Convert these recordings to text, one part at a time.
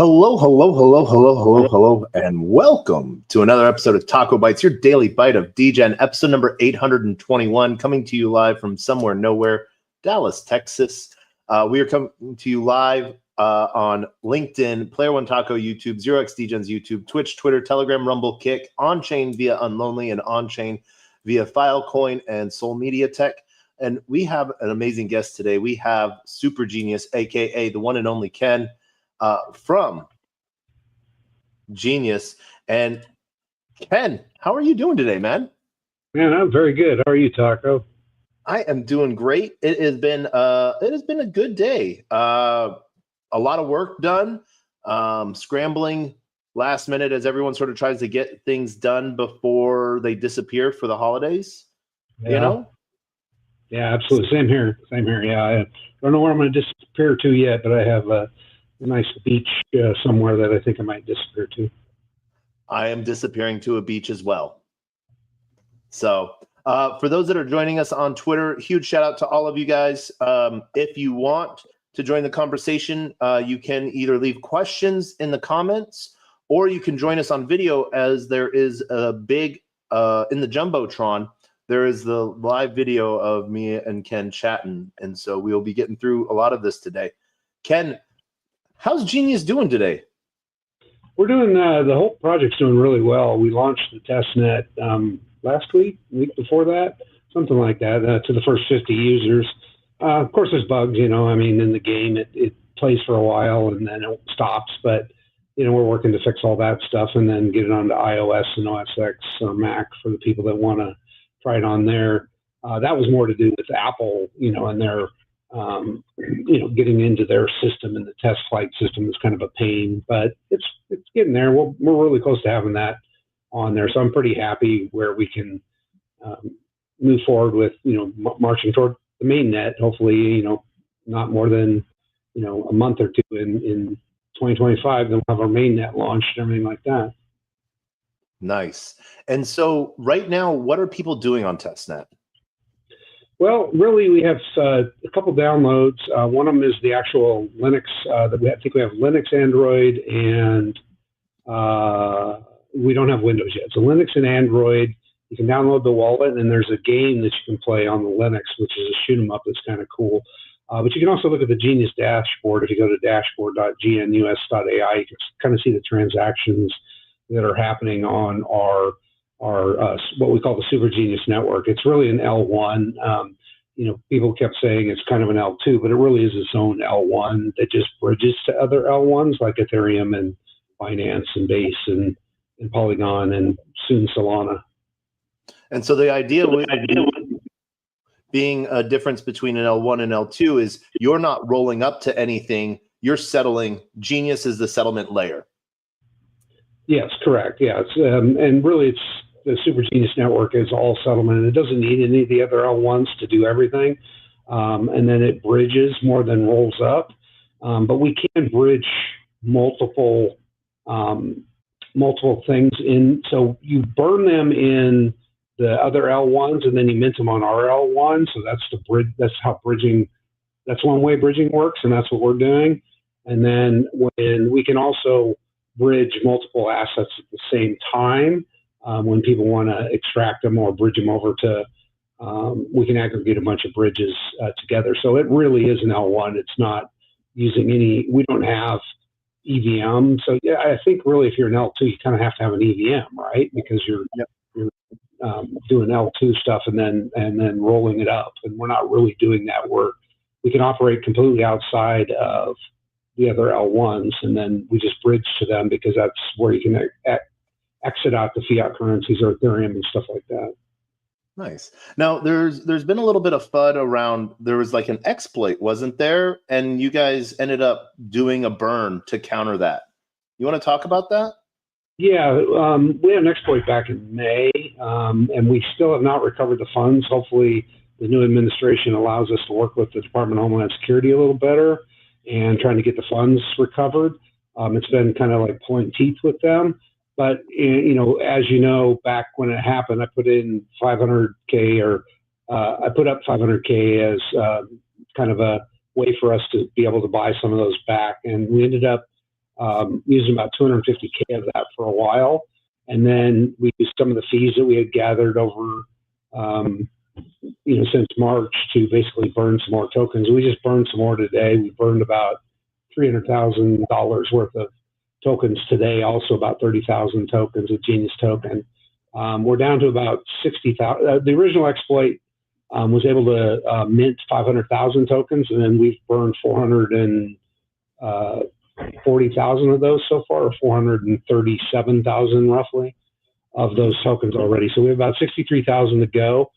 Hello, and welcome to another episode of TacoBytes, your daily bite of Degen, episode number 821, coming to you live from somewhere nowhere, Dallas, Texas. We are coming to you live on LinkedIn, Player One Taco YouTube, 0xDegens YouTube, Twitch, Twitter, Telegram, Rumble, Kick, on-chain via Unlonely, and on-chain via Filecoin and Soul Media Tech. And we have an amazing guest today. We have Super Genius, aka the one and only Ken, from Genius. And Ken, how are you doing today, man? Man, I'm very good. How are you, Taco? I am doing great. It has been a good day. A lot of work done. Scrambling last minute as everyone sort of tries to get things done before they disappear for the holidays. Yeah. You know? Yeah, absolutely. Same here. Yeah, I don't know where I'm going to disappear to yet, but I have a nice beach somewhere that I think I might disappear to. I am disappearing to a beach as well. So for those that are joining us on Twitter, huge shout out to all of you guys. If you want to join the conversation, you can either leave questions in the comments or you can join us on video, as there is a big, in the Jumbotron, there is the live video of me and Ken chatting. And so we'll be getting through a lot of this today. Ken, how's Genius doing today? We're doing, the whole project's doing really well. We launched the testnet last week before that, something like that, to the first 50 users. Of course, there's bugs, in the game. It plays for a while and then it stops. But, we're working to fix all that stuff and then get it onto iOS and OS X or Mac for the people that want to try it on there. That was more to do with Apple, and their getting into their system, and the test flight system is kind of a pain, but it's getting there. We're really close to having that on there. So I'm pretty happy where we can move forward with, marching toward the main net, hopefully, not more than, a month or two in 2025, then we'll have our main net launched and everything like that. Nice. And so right now, what are people doing on testnet? Well, really, we have a couple downloads. One of them is the actual Linux that I think we have Linux, Android, and we don't have Windows yet. So Linux and Android, you can download the wallet, and there's a game that you can play on the Linux, which is a shoot 'em up that's kind of cool. But you can also look at the Genius dashboard. If you go to dashboard.gnus.ai, you can kind of see the transactions that are happening on our what we call the Super Genius network. It's really an L1. People kept saying it's kind of an L2, but it really is its own L1 that just bridges to other L1s like Ethereum and Binance and Base and Polygon and soon Solana. And so the idea being a difference between an L1 and L2 is you're not rolling up to anything, you're settling. Genius is the settlement layer. Yes, correct. Yeah, and really it's the Super Genius network is all settlement, and it doesn't need any of the other L1s to do everything. And then it bridges more than rolls up. But we can bridge multiple things in. So you burn them in the other L1s, and then you mint them on our L1. So that's the bridge. That's how bridging. That's one way bridging works, and that's what we're doing. And then when we can also bridge multiple assets at the same time. When people want to extract them or bridge them over to, we can aggregate a bunch of bridges together. So it really is an L1. It's not using we don't have EVM. So yeah, I think really if you're an L2, you kind of have to have an EVM, right? Because you're doing L2 stuff and then rolling it up. And we're not really doing that work. We can operate completely outside of the other L1s, and then we just bridge to them because that's where you can exit out the fiat currencies or Ethereum and stuff like that. Nice. Now, there's been a little bit of FUD around, there was like an exploit, wasn't there? And you guys ended up doing a burn to counter that. You want to talk about that? Yeah, we had an exploit back in May, and we still have not recovered the funds. Hopefully, the new administration allows us to work with the Department of Homeland Security a little better and trying to get the funds recovered. It's been kind of like pulling teeth with them. But, as you know, back when it happened, I put in 500K or I put up 500K as kind of a way for us to be able to buy some of those back. And we ended up using about 250K of that for a while. And then we used some of the fees that we had gathered over, since March to basically burn some more tokens. We just burned some more today. We burned about $300,000 worth of tokens today, also about 30,000 tokens of Genius token. We're down to about 60,000. The original exploit was able to mint 500,000 tokens, and then we've burned 440,000 of those so far, or 437,000 roughly of those tokens already. So we have about 63,000 to go.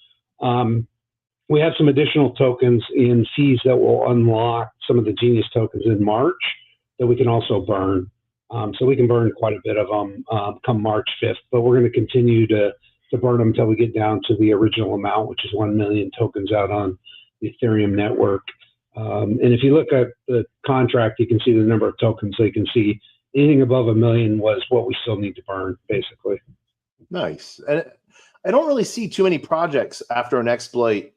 We have some additional tokens in fees that will unlock some of the Genius tokens in March that we can also burn. So we can burn quite a bit of them come March 5th, but we're going to continue to burn them until we get down to the original amount, which is 1 million tokens out on the Ethereum network. And if you look at the contract, you can see the number of tokens. So you can see anything above 1 million was what we still need to burn, basically. Nice. And I don't really see too many projects after an exploit,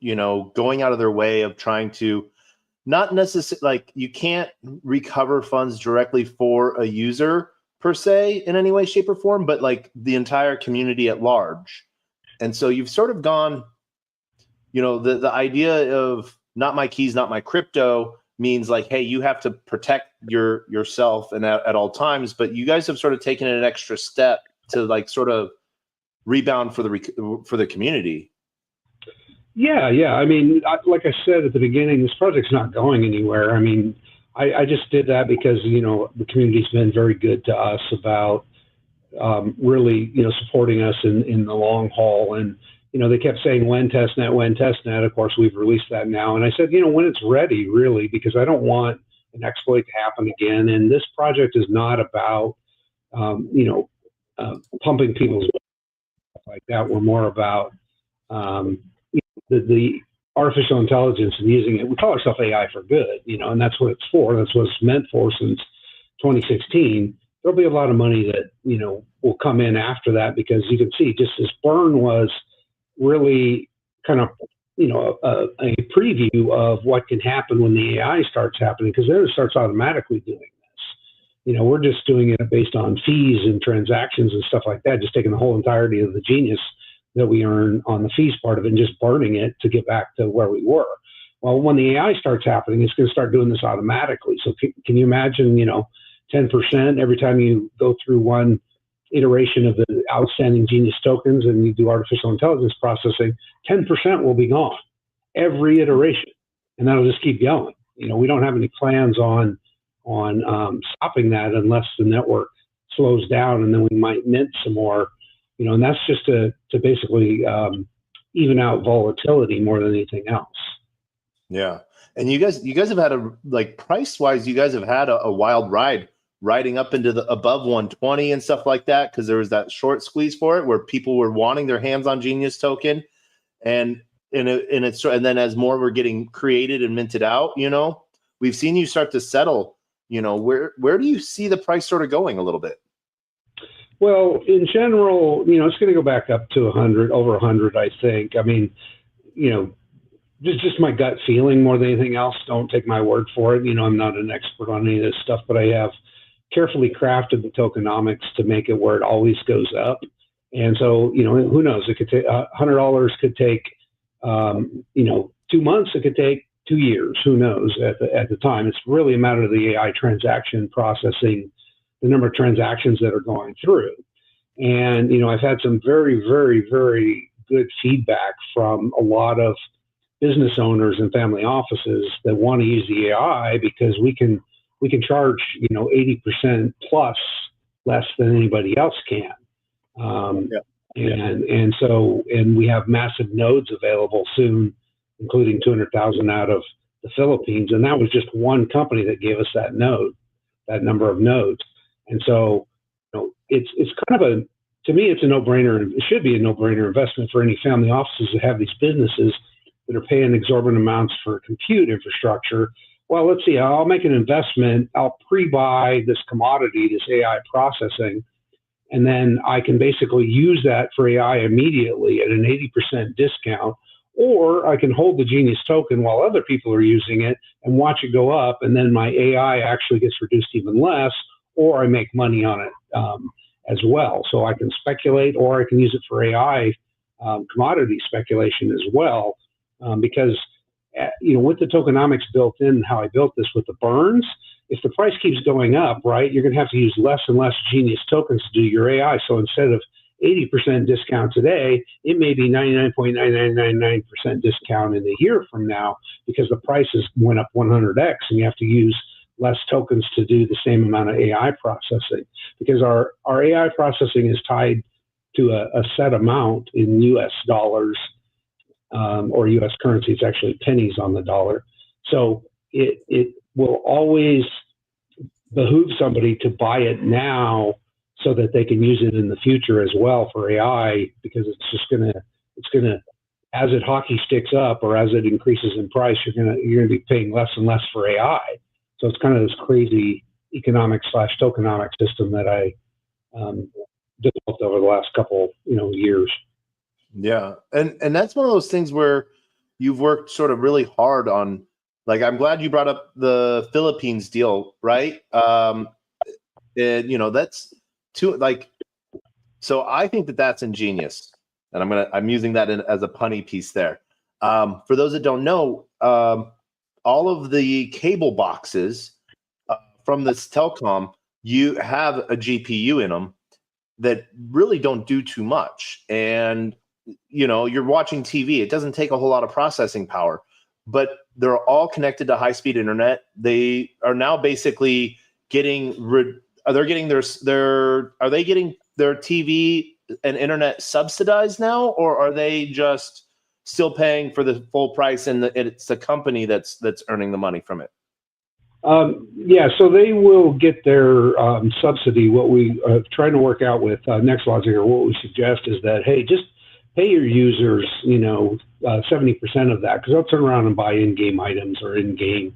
going out of their way of trying to not necessarily, like, you can't recover funds directly for a user per se in any way, shape, or form, but like the entire community at large. And so you've sort of gone, the idea of not my keys, not my crypto means like, hey, you have to protect yourself and at all times, but you guys have sort of taken an extra step to like sort of rebound for the community. Yeah. I mean, like I said at the beginning, this project's not going anywhere. I mean, I just did that because, the community's been very good to us about really, supporting us in the long haul. And, they kept saying, when testnet? Of course, we've released that now. And I said, when it's ready, really, because I don't want an exploit to happen again. And this project is not about, pumping people's like that. We're more about the artificial intelligence and using it. We call ourselves AI for good, and that's what it's for. That's what it's meant for since 2016. There'll be a lot of money that, will come in after that, because you can see just this burn was really kind of, a preview of what can happen when the AI starts happening, because then it starts automatically doing this. We're just doing it based on fees and transactions and stuff like that, just taking the whole entirety of the Genius that we earn on the fees part of it and just burning it to get back to where we were. Well, when the AI starts happening, it's going to start doing this automatically. So can you imagine, 10% every time you go through one iteration of the outstanding Genius tokens and you do artificial intelligence processing, 10% will be gone every iteration, and that'll just keep going. We don't have any plans on stopping that unless the network slows down, and then we might mint some more. And that's just to basically even out volatility more than anything else. Yeah. And you guys have had price wise, you guys have had a wild ride, riding up into the above 120 and stuff like that, because there was that short squeeze for it where people were wanting their hands on Genius token, and then as more were getting created and minted out, we've seen you start to settle. Where do you see the price sort of going a little bit? Well, in general, it's going to go back up to 100, over 100, I think. I mean, just my gut feeling more than anything else. Don't take my word for it. I'm not an expert on any of this stuff, but I have carefully crafted the tokenomics to make it where it always goes up. And so, who knows? It could take $100 could take, 2 months. It could take 2 years. Who knows at the time? It's really a matter of the AI transaction processing, the number of transactions that are going through. And, I've had some very, very, very good feedback from a lot of business owners and family offices that want to use the AI, because we can charge, 80% plus less than anybody else can. And we have massive nodes available soon, including 200,000 out of the Philippines. And that was just one company that gave us that number of nodes. And so, it's kind of to me, it's a no-brainer. It should be a no-brainer investment for any family offices that have these businesses that are paying exorbitant amounts for compute infrastructure. Well, let's see, I'll make an investment. I'll pre-buy this commodity, this AI processing, and then I can basically use that for AI immediately at an 80% discount. Or I can hold the Genius token while other people are using it and watch it go up, and then my AI actually gets reduced even less. or I make money on it as well. So I can speculate, or I can use it for AI commodity speculation as well, because with the tokenomics built in, how I built this with the burns, if the price keeps going up, right, you're going to have to use less and less Genius tokens to do your AI. So instead of 80% discount today, it may be 99.9999% discount in a year from now, because the prices went up 100x and you have to use less tokens to do the same amount of AI processing, because our AI processing is tied to a set amount in US dollars or US currency. It's actually pennies on the dollar. So it will always behoove somebody to buy it now so that they can use it in the future as well for AI, because it's going to, as it hockey sticks up or as it increases in price, you're going to be paying less and less for AI. So it's kind of this crazy economic / tokenomic system that I developed over the last couple years. Yeah, and that's one of those things where you've worked sort of really hard on. Like, I'm glad you brought up the Philippines deal, right? And that's too, like, so I think that's ingenious, and I'm using that as a punny piece there. For those that don't know, all of the cable boxes from this telecom, you have a GPU in them that really don't do too much. And, you're watching TV. It doesn't take a whole lot of processing power, but they're all connected to high-speed internet. They are now basically getting are they getting their TV and internet subsidized now, or are they just still paying for the full price and it's the company that's earning the money from it? Yeah, so they will get their subsidy. What we are trying to work out with NextLogic, or what we suggest, is that, hey, just pay your users, 70% of that, because they'll turn around and buy in-game items or in-game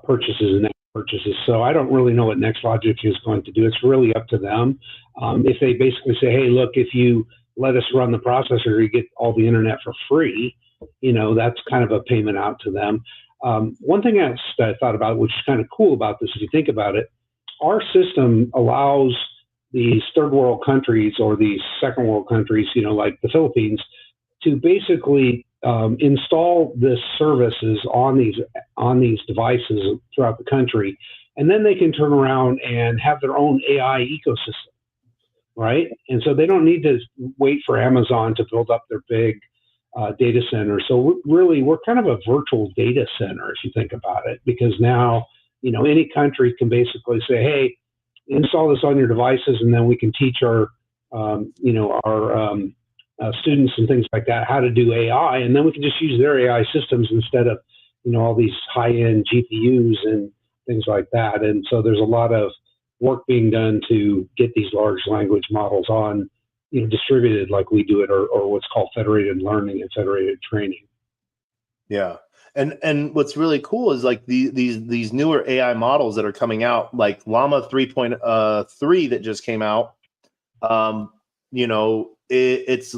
purchases and purchases. So I don't really know what NextLogic is going to do. It's really up to them. If they basically say, hey, look, if you let us run the processor, you get all the internet for free, that's kind of a payment out to them. One thing else that I thought about, which is kind of cool about this, if you think about it, our system allows these third world countries or these second world countries, like the Philippines, to basically install this services on these devices throughout the country, and then they can turn around and have their own AI ecosystem, right? And so they don't need to wait for Amazon to build up their big data center. So we're kind of a virtual data center, if you think about it, because now, any country can basically say, hey, install this on your devices, and then we can teach our students and things like that how to do AI, and then we can just use their AI systems instead of, all these high-end GPUs and things like that. And so there's a lot of work being done to get these large language models on, distributed like we do it, or what's called federated learning and federated training. Yeah. And what's really cool is like these newer AI models that are coming out, like Llama 3.3 that just came out. It's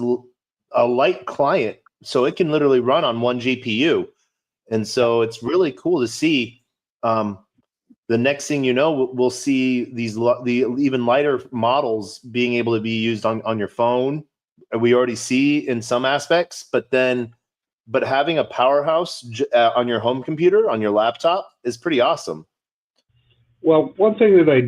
a light client, so it can literally run on one GPU, and so it's really cool to see. The next thing we'll see the even lighter models being able to be used on your phone. We already see in some aspects, but having a powerhouse on your home computer, on your laptop, is pretty awesome. Well, one thing that I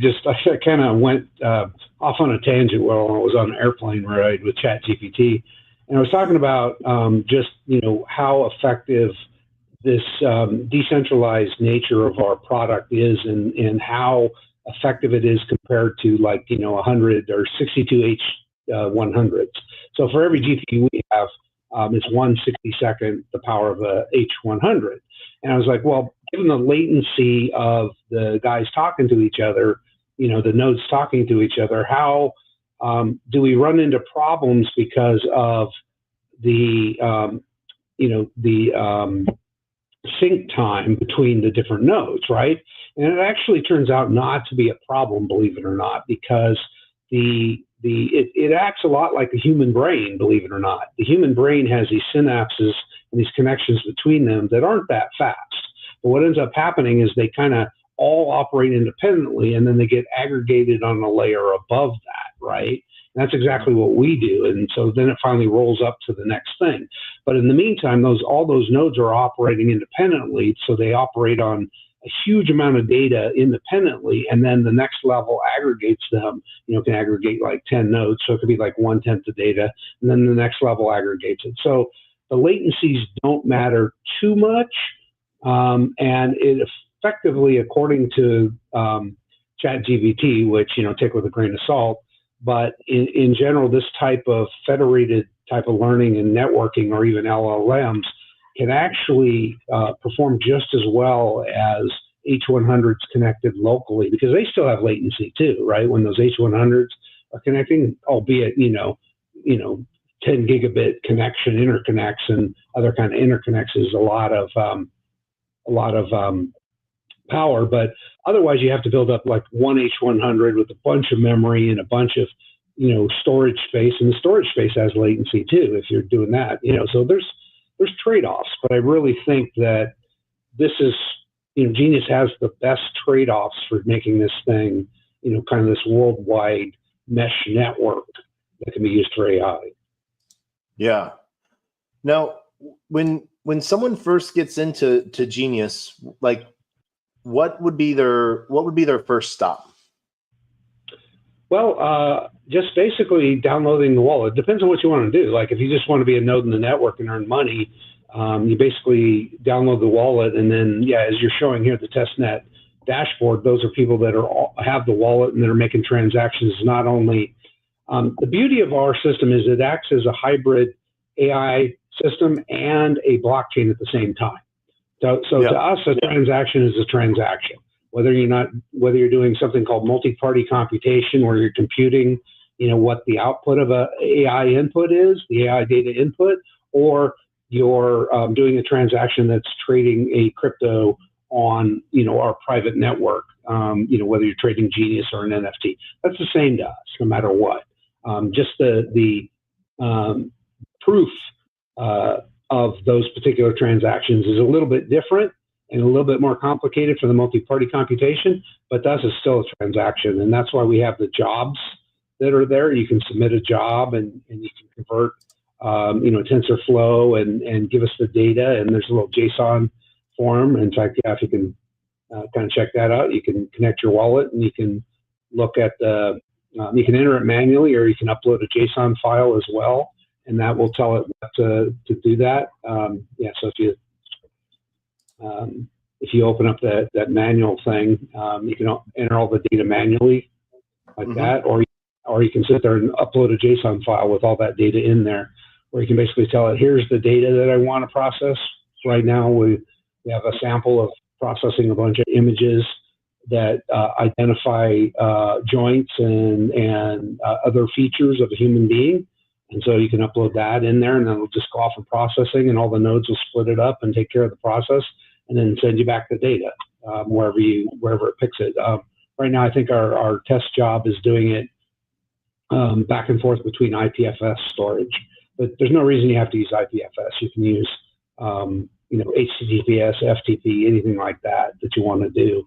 kind of went off on a tangent while I was on an airplane ride with ChatGPT, and I was talking about just how effective this decentralized nature of our product is, and how effective it is compared to 100 or 62H100s. So for every GPU we have, it's 1/62nd the power of a H100. And I was like, well, given the latency of the guys talking to each other, the nodes talking to each other, how do we run into problems because of the sync time between the different nodes, right? And it actually turns out not to be a problem, believe it or not, because it acts a lot like the human brain, believe it or not. The human brain has these synapses and these connections between them that aren't that fast. But what ends up happening is they kind of all operate independently, and then they get aggregated on a layer above that, right? And that's exactly what we do. And so then it finally rolls up to the next thing. But in the meantime, all those nodes are operating independently, so they operate on a huge amount of data independently, and then the next level aggregates them. Can aggregate like 10 nodes, so it could be like 1/10 the data, and then the next level aggregates it. So the latencies don't matter too much, and it effectively, according to ChatGPT, which take with a grain of salt, but in general, this type of federated type of learning and networking, or even LLMs, can actually perform just as well as H100s connected locally, because they still have latency too, right? When those H100s are connecting, albeit 10 gigabit connection interconnects and other kind of interconnects is a lot of power, but otherwise you have to build up like one H100 with a bunch of memory and a bunch of storage space, and the storage space has latency too if you're doing that. So there's trade-offs, but I really think that this is, Genius has the best trade-offs for making this thing, kind of this worldwide mesh network that can be used for AI. Yeah. Now, when someone first gets into Genius, like, what would be their first stop? Well, just basically downloading the wallet. It depends on what you want to do. Like if you just want to be a node in the network and earn money, you basically download the wallet, and then, as you're showing here, the testnet dashboard, those are people that have the wallet and that are making transactions. Not only the beauty of our system is it acts as a hybrid AI system and a blockchain at the same time. So to us, a transaction is a transaction. Whether you're doing something called multi-party computation, where you're computing, what the output of a AI input is, the AI data input, or you're doing a transaction that's trading a crypto on, our private network, whether you're trading Genius or an NFT, that's the same to us, no matter what. Just the proof of those particular transactions is a little bit different and a little bit more complicated for the multi-party computation, but that's still a transaction. And that's why we have the jobs that are there. You can submit a job and you can convert, TensorFlow and give us the data. And there's a little JSON form. In fact, if you can kind of check that out, you can connect your wallet and you can look at you can enter it manually, or you can upload a JSON file as well. And that will tell it what to do that. So if you open up that manual thing, you can enter all the data manually like that, or you can sit there and upload a JSON file with all that data in there, where you can basically tell it, here's the data that I want to process. Right now, we have a sample of processing a bunch of images that identify joints and other features of a human being. And so you can upload that in there, and then it'll just go off of processing, and all the nodes will split it up and take care of the process, and then send you back the data wherever it picks it. Right now, I think our test job is doing it back and forth between IPFS storage, but there's no reason you have to use IPFS. You can use HTTPS, FTP, anything like that you want to do.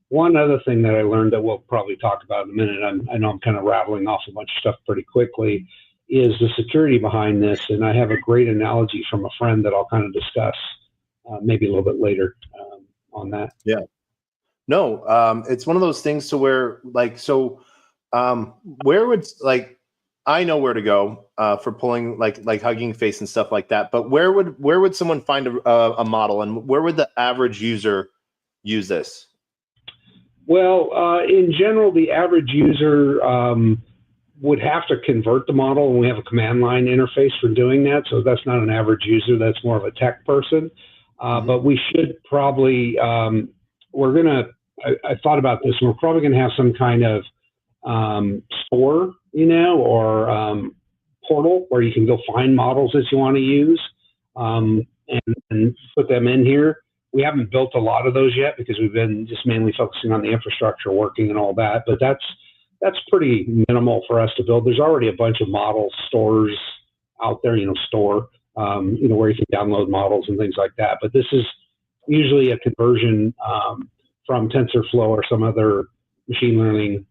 One other thing that I learned that we'll probably talk about in a minute, I know I'm kind of rattling off a bunch of stuff pretty quickly, is the security behind this. And I have a great analogy from a friend that I'll kind of discuss maybe a little bit later on that. Yeah. No, it's one of those things to where, where would, I know where to go for pulling like Hugging Face and stuff like that, but where would someone find a model, and where would the average user use this? Well, in general, the average user would have to convert the model, and we have a command line interface for doing that. So that's not an average user. That's more of a tech person. But we should probably, I thought about this, and we're probably going to have some kind of store, or portal where you can go find models that you want to use and put them in here. We haven't built a lot of those yet because we've been just mainly focusing on the infrastructure working and all that, but that's pretty minimal for us to build. There's already a bunch of model stores out there, where you can download models and things like that. But this is usually a conversion from TensorFlow or some other machine learning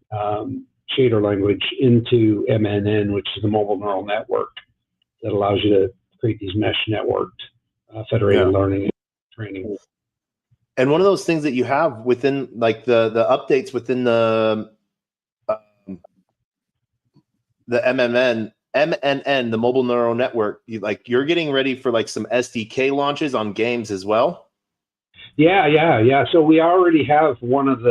shader language into MNN, which is the mobile neural network that allows you to create these mesh networked federated learning and training. And one of those things that you have within like the updates within the MNN, the mobile neural network, you're getting ready for like some SDK launches on games as well. Yeah. So we already have one of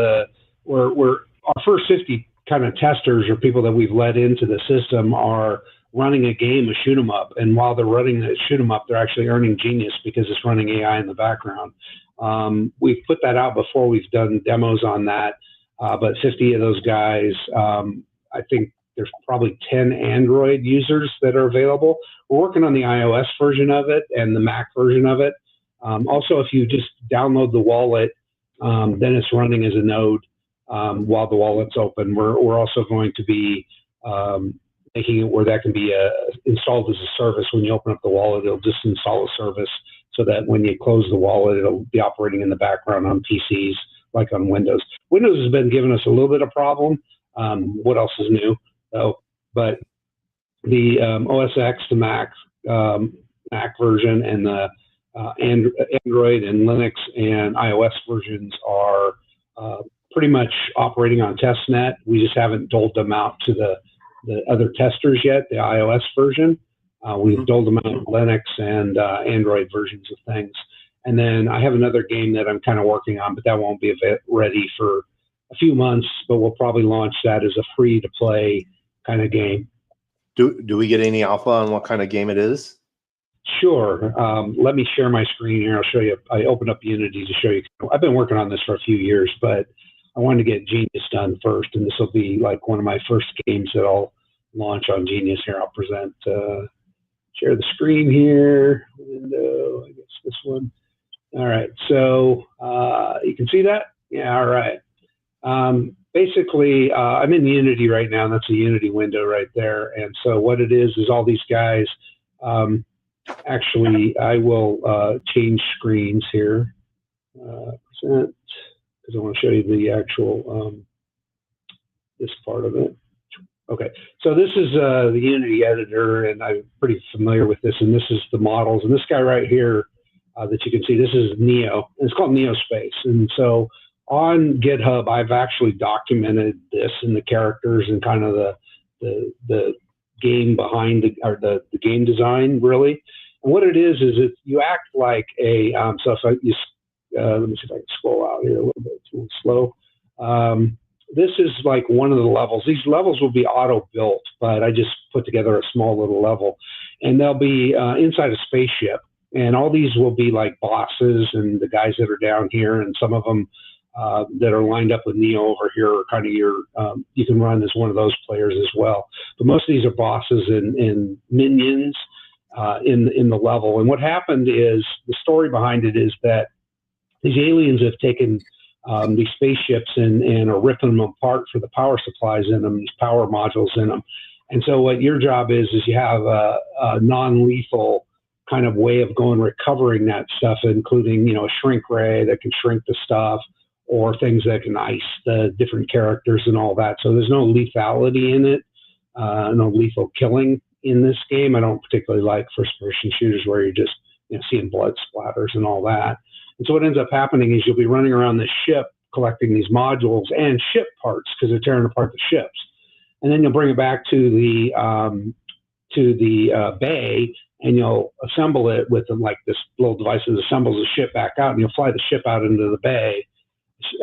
we're our first 50 kind of testers or people that we've let into the system are running a game, a shoot 'em up. And while they're running the shoot 'em up, they're actually earning Genius because it's running AI in the background. We've put that out before. We've done demos on that. But 50 of those guys, I think there's probably 10 Android users that are available. We're working on the iOS version of it and the Mac version of it. Also, if you just download the wallet, then it's running as a node while the wallet's open. We're also going to be making it where that can be installed as a service. When you open up the wallet, it'll just install a service so that when you close the wallet, it'll be operating in the background on PCs like on Windows. Windows has been giving us a little bit of problem. What else is new? But the OS X, the Mac version, and the Android and Linux and iOS versions are pretty much operating on testnet. We just haven't doled them out to the other testers yet, the iOS version. We've doled them out in Linux and Android versions of things. And then I have another game that I'm kind of working on, but that won't be ready for a few months, but we'll probably launch that as a free-to-play kind of game. Do we get any alpha on what kind of game it is? Sure. Let me share my screen here. I'll show you. I opened up Unity to show you. I've been working on this for a few years, but I wanted to get Genius done first, and this will be like one of my first games that I'll launch on Genius. Here, I'll present, share the screen here, window, I guess this one. All right, so you can see that? Yeah, all right. Basically, I'm in Unity right now, and that's a Unity window right there. And so what it is all these guys, actually, I will change screens here, present, because I want to show you the actual, this part of it. Okay, so this is the Unity editor, and I'm pretty familiar with this, and this is the models. And this guy right here that you can see, this is Neo. It's called Neospace. And so on GitHub, I've actually documented this and the characters and kind of the game behind the game design, really. And what it is you act like a, so if I use, let me see if I can scroll out here a little bit, it's a little slow. This is like one of the levels. These levels will be auto-built, but I just put together a small little level. And they'll be inside a spaceship. And all these will be like bosses and the guys that are down here, and some of them that are lined up with Neo over here are kind of your, you can run as one of those players as well. But most of these are bosses and minions in the level. And what happened is, the story behind it is that these aliens have taken these spaceships and are ripping them apart for the power supplies in them, these power modules in them. And so what your job is you have a non-lethal kind of way of recovering that stuff, including, you know, a shrink ray that can shrink the stuff, or things that can ice the different characters and all that. So there's no lethality in it, no lethal killing in this game. I don't particularly like first-person shooters where you're just, you know, seeing blood splatters and all that. And so what ends up happening is you'll be running around this ship collecting these modules and ship parts, because they're tearing apart the ships. And then you'll bring it back to the bay, and you'll assemble it with like this little device that assembles the ship back out, and you'll fly the ship out into the bay,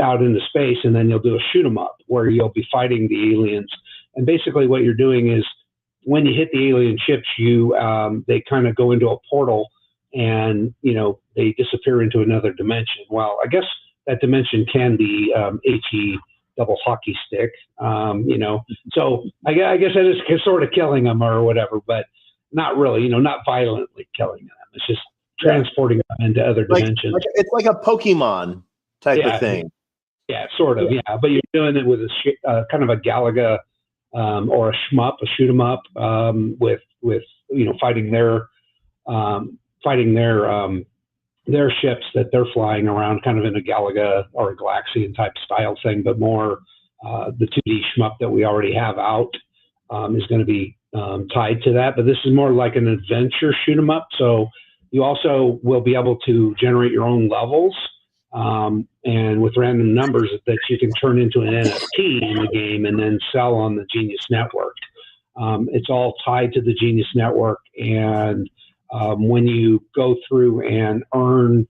out into space, and then you'll do a shoot 'em up where you'll be fighting the aliens. And basically what you're doing is, when you hit the alien ships, they kind of go into a portal, and, you know, they disappear into another dimension. Well, I guess that dimension can be HE double hockey stick, you know. So I guess that is sort of killing them or whatever, but not really, you know, not violently killing them. It's just transporting them into other dimensions. It's like a Pokemon type of thing. Yeah, sort of, yeah. But you're doing it with a kind of a Galaga or a shmup, a shoot 'em up, with you know, fighting their their ships that they're flying around, kind of in a Galaga or a Galaxian type style thing, but more the 2D shmup that we already have out is going to be tied to that. But this is more like an adventure shoot 'em up. So you also will be able to generate your own levels and with random numbers that you can turn into an NFT in the game and then sell on the Genius Network. It's all tied to the Genius Network, and when you go through and earn,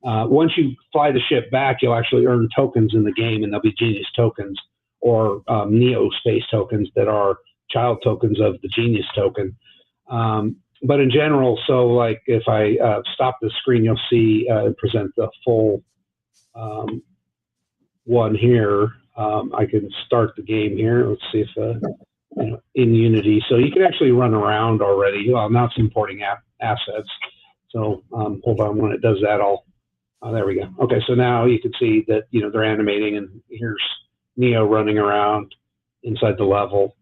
once you fly the ship back, you'll actually earn tokens in the game, and they'll be Genius tokens or Neo Space tokens that are child tokens of the Genius token. But in general, so like if I stop the screen, you'll see present the full one here. I can start the game here. Let's see if in Unity. So you can actually run around already. Well, now it's importing assets. So hold on, when it does that, there we go. Okay, so now you can see that, they're animating, and here's Neo running around inside the level.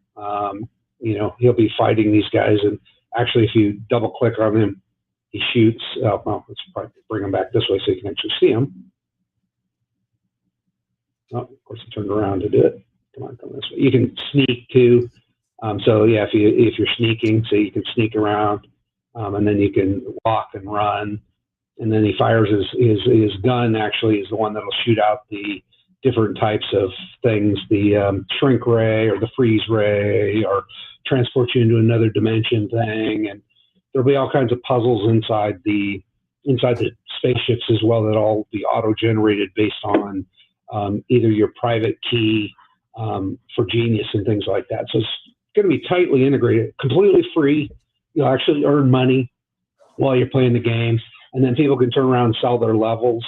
He'll be fighting these guys, and actually if you double click on him, he shoots. Well, let's probably bring him back this way so you can actually see him. Oh, of course, he turned around to do it. Come this way. You can sneak too. So yeah, if you're sneaking, so you can sneak around, and then you can walk and run, and then he fires his gun. Actually, is the one that'll shoot out the different types of things, the shrink ray or the freeze ray, or transport you into another dimension thing. And there'll be all kinds of puzzles inside the spaceships as well that all be auto generated based on either your private key for Genius and things like that. So it's going to be tightly integrated, completely free. You'll actually earn money while you're playing the game, and then people can turn around and sell their levels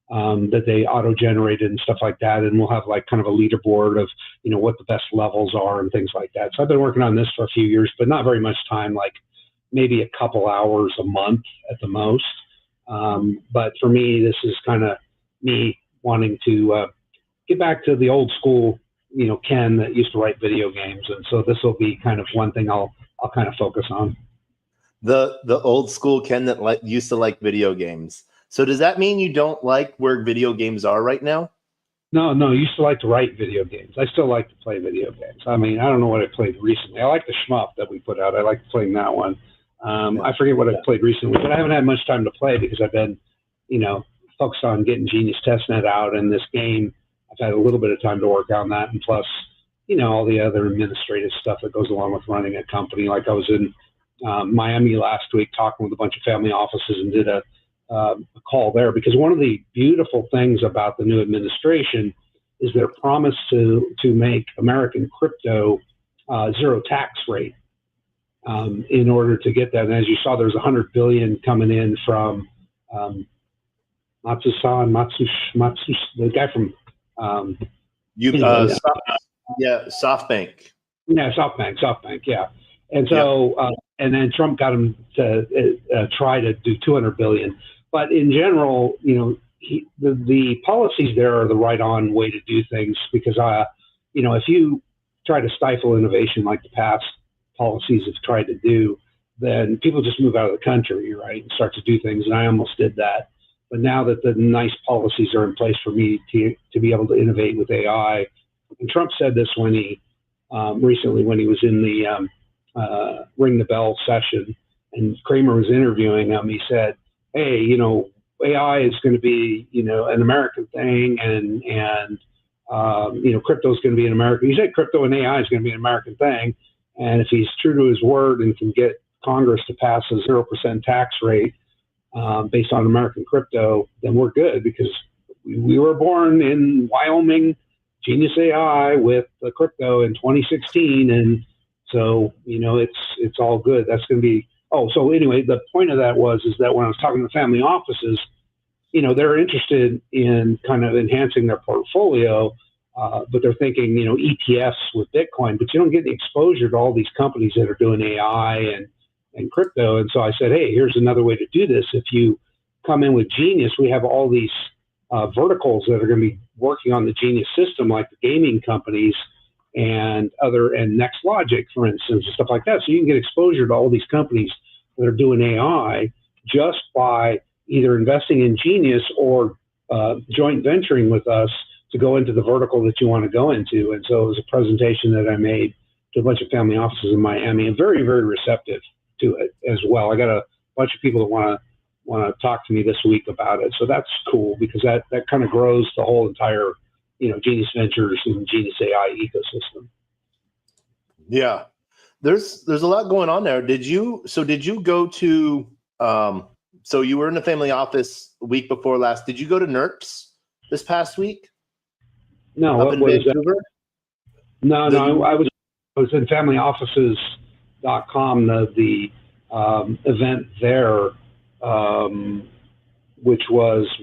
that they auto-generated and stuff like that, and we'll have like kind of a leaderboard of what the best levels are and things like that. So I've been working on this for a few years, but not very much time, like maybe a couple hours a month at the most. But for me, this is kind of me wanting to get back to the old school, Ken that used to write video games, and so this will be kind of one thing I'll kind of focus on. The old school Ken that used to like video games. So does that mean you don't like where video games are right now? No, I used to like to write video games. I still like to play video games. I mean, I don't know what I played recently. I like the shmup that we put out. I like playing that one. I forget what I played recently, but I haven't had much time to play because I've been, focused on getting Genius testnet out, and this game, I've had a little bit of time to work on that, and plus, all the other administrative stuff that goes along with running a company. Like I was in Miami last week talking with a bunch of family offices and did a call there, because one of the beautiful things about the new administration is their promise to make American crypto zero tax rate in order to get that. And as you saw, there's $100 billion coming in from Matsu-san, the guy from SoftBank. Yeah, SoftBank, yeah. And so, and then Trump got him to try to do 200 billion. But in general, the policies there are the right-on way to do things, because, if you try to stifle innovation like the past policies have tried to do, then people just move out of the country, right, and start to do things. And I almost did that. But now that the nice policies are in place for me to be able to innovate with AI, and Trump said this when he recently when he was in the Ring the Bell session, and Kramer was interviewing him. He said, "Hey, AI is going to be an American thing, and crypto is going to be an American." He said crypto and AI is going to be an American thing, and if he's true to his word and can get Congress to pass a 0% tax rate based on American crypto, then we're good, because we were born in Wyoming, Genius AI with the crypto in 2016, and so it's all good. That's going to be. Oh, so anyway, the point of that is that when I was talking to family offices, they're interested in kind of enhancing their portfolio, but they're thinking ETFs with Bitcoin, but you don't get the exposure to all these companies that are doing AI and crypto. And so I said, hey, here's another way to do this. If you come in with Genius, we have all these verticals that are going to be working on the Genius system, like the gaming companies and Next Logic, for instance, and stuff like that. So you can get exposure to all these companies that are doing AI just by either investing in Genius or joint venturing with us to go into the vertical that you want to go into. And so it was a presentation that I made to a bunch of family offices in Miami, and very, very receptive to it as well. I got a bunch of people that want to talk to me this week about it. So that's cool, because that kind of grows the whole entire, Genius Ventures and Genius AI ecosystem. Yeah. There's a lot going on there. Did you go to, so you were in the family office week before last. Did you go to NERPS this past week? No, up in Vancouver? No, I was in familyoffices.com, the event there, which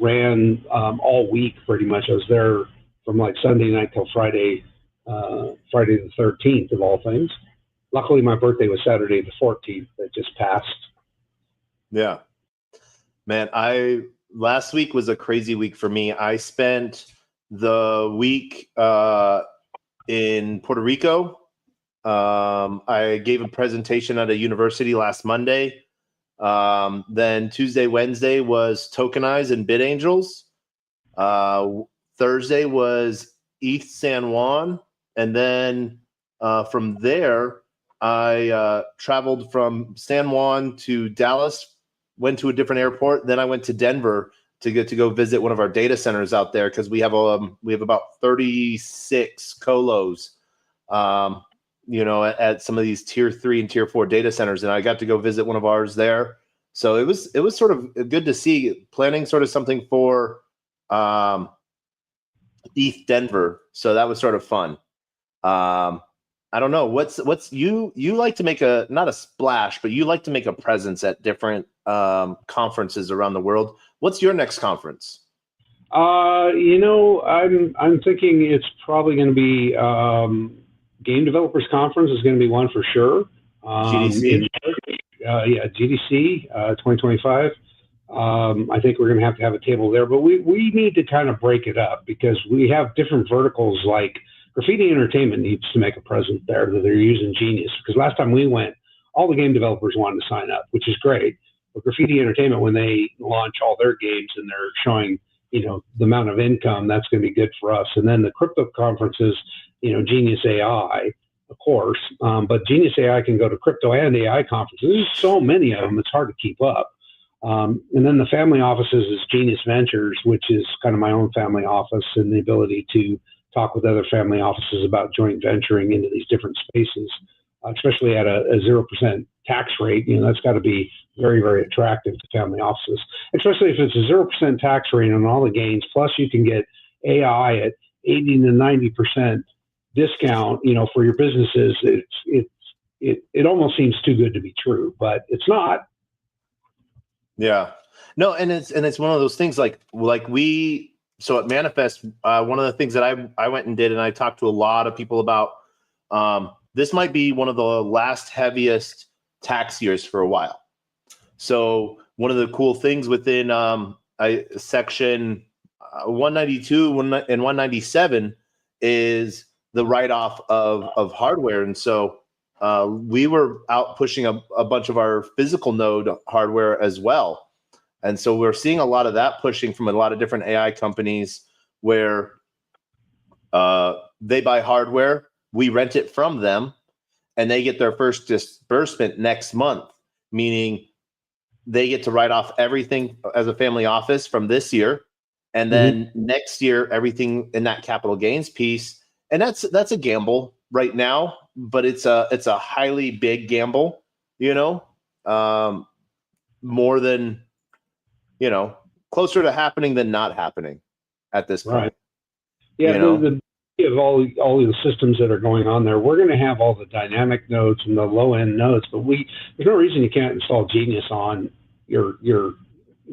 ran all week pretty much. I was there from like Sunday night till Friday the 13th of all things. Luckily, my birthday was Saturday the 14th. That just passed. Yeah, man. Last week was a crazy week for me. I spent the week in Puerto Rico. I gave a presentation at a university last Monday. Then Tuesday, Wednesday was Tokenize and Bid Angels. Thursday was ETH San Juan. And then from there, I traveled from San Juan to Dallas, went to a different airport. Then I went to Denver to go visit one of our data centers out there, because we have about 36 colos, at some of these tier 3 and tier 4 data centers, and I got to go visit one of ours there. So it was sort of good to see, planning sort of something for ETH Denver. So that was sort of fun. I don't know, what's you like to make not a splash, but you like to make a presence at different conferences around the world. What's your next conference? I'm thinking it's probably going to be Game Developers Conference is going to be one for sure. GDC? GDC 2025. I think we're going to have a table there, but we need to kind of break it up, because we have different verticals. Like Graffiti Entertainment needs to make a presence there, that they're using Genius, because last time we went, all the game developers wanted to sign up, which is great. But Graffiti Entertainment, when they launch all their games and they're showing, the amount of income, that's going to be good for us. And then the crypto conferences, Genius AI, of course, but Genius AI can go to crypto and AI conferences. There's so many of them, it's hard to keep up. And then the family offices is Genius Ventures, which is kind of my own family office, and the ability to talk with other family offices about joint venturing into these different spaces, especially at a 0% tax rate. That's got to be very, very attractive to family offices, especially if it's a 0% tax rate on all the gains. Plus, you can get AI at 80 to 90% discount. For your businesses, it almost seems too good to be true, but it's not. Yeah, no, and it's one of those things like so at Manifest, one of the things that I went and did, and I talked to a lot of people about, this might be one of the last heaviest tax years for a while. So one of the cool things within section 192 and 197 is the write-off of hardware. And so we were out pushing a bunch of our physical node hardware as well. And so we're seeing a lot of that pushing from a lot of different AI companies, where they buy hardware, we rent it from them, and they get their first disbursement next month, meaning they get to write off everything as a family office from this year, and then next year everything in that capital gains piece. And that's a gamble right now, but it's a highly big gamble, more than, closer to happening than not happening at this point. Right. Yeah, the of all the systems that are going on there, we're going to have all the dynamic nodes and the low end nodes, but there's no reason you can't install Genius on your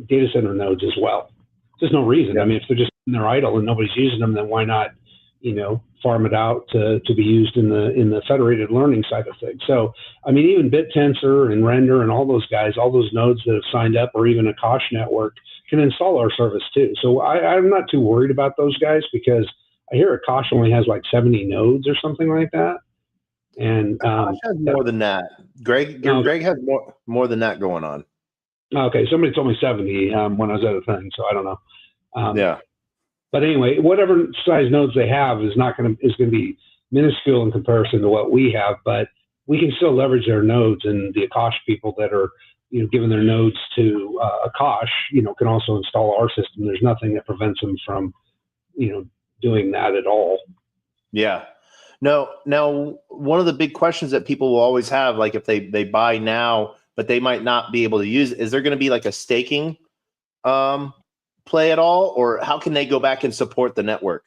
data center nodes as well. There's no reason. Yeah. I mean, if they're just in their idle and nobody's using them, then why not, farm it out to be used in the federated learning side of things. So, I mean, even BitTensor and Render and all those guys, all those nodes that have signed up, or even Akash Network, can install our service too. So I'm not too worried about those guys, because I hear Akash only has like 70 nodes or something like that. And Akash has more than that. Greg has more than that going on. Okay, somebody told me 70 when I was at a thing, so I don't know. Yeah. But anyway, whatever size nodes they have is going to be minuscule in comparison to what we have, but we can still leverage their nodes, and the Akash people that are giving their nodes to Akash, can also install our system. There's nothing that prevents them from doing that at all. Yeah. No. Now, one of the big questions that people will always have, like if they buy now, but they might not be able to use it, is there going to be like a staking play at all, or how can they go back and support the network?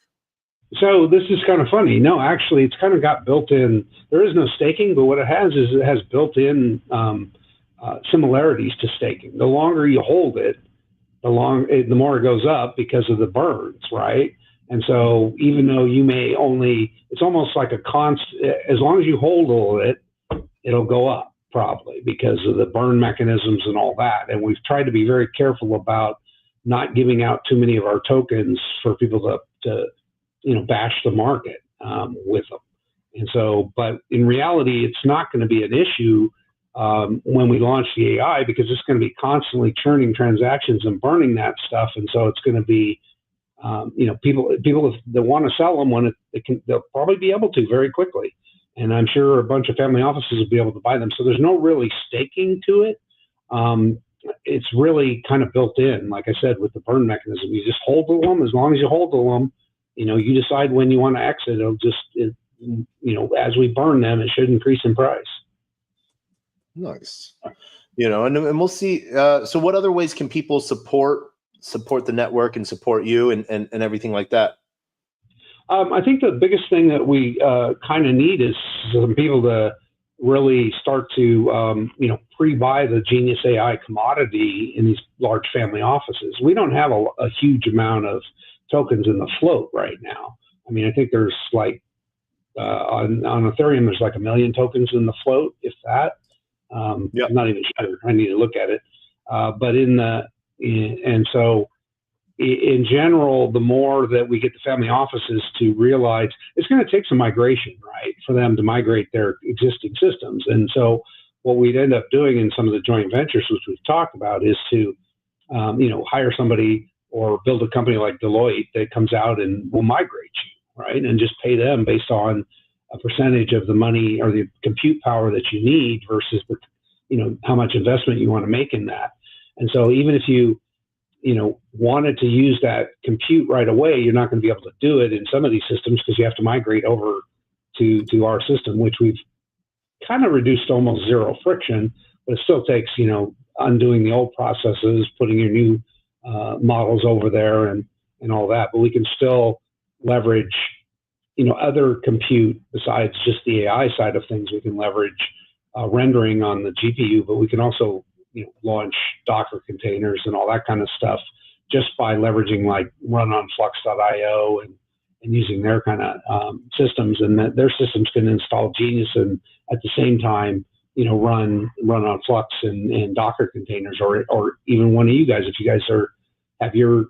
So this is kind of funny. No, actually, it's kind of got built in. There is no staking, but what it has is it has built-in similarities to staking. The longer you hold it, the more it goes up because of the burns, right? And so even though you may it's almost like a constant. As long as you hold all of it, it'll go up probably because of the burn mechanisms and all that. And we've tried to be very careful about not giving out too many of our tokens for people to bash the market with them. And so, but in reality, it's not going to be an issue when we launch the AI, because it's going to be constantly churning transactions and burning that stuff. And so it's going to be, people that want to sell them they'll probably be able to very quickly. And I'm sure a bunch of family offices will be able to buy them. So there's no really staking to it. It's really kind of built in, like I said, with the burn mechanism. You just hold to them. As long as you hold to them, you decide when you want to exit. It'll just, as we burn them, it should increase in price. Nice. And we'll see. So what other ways can people support the network and support you and everything like that? I think the biggest thing that we kind of need is some people to really start to, pre-buy the GNUS AI commodity in these large family offices. We don't have a huge amount of tokens in the float right now. I mean, I think there's like, on Ethereum, there's like 1 million tokens in the float, if that. I'm not even sure. I need to look at it. But in general, the more that we get the family offices to realize, it's going to take some migration, right, for them to migrate their existing systems. And so what we'd end up doing in some of the joint ventures, which we've talked about, is to, hire somebody or build a company like Deloitte that comes out and will migrate you, right, and just pay them based on a percentage of the money or the compute power that you need versus how much investment you want to make in that. And so even if you wanted to use that compute right away, you're not going to be able to do it in some of these systems because you have to migrate over to our system, which we've kind of reduced almost zero friction, but it still takes, undoing the old processes, putting your new models over there and all that. But we can still leverage, other compute besides just the AI side of things. We can leverage rendering on the GPU, but we can also launch Docker containers and all that kind of stuff just by leveraging like run on flux.io and using their kind of systems, and that their systems can install GNUS and at the same time, run on Flux and Docker containers, or even one of you guys, if you guys have your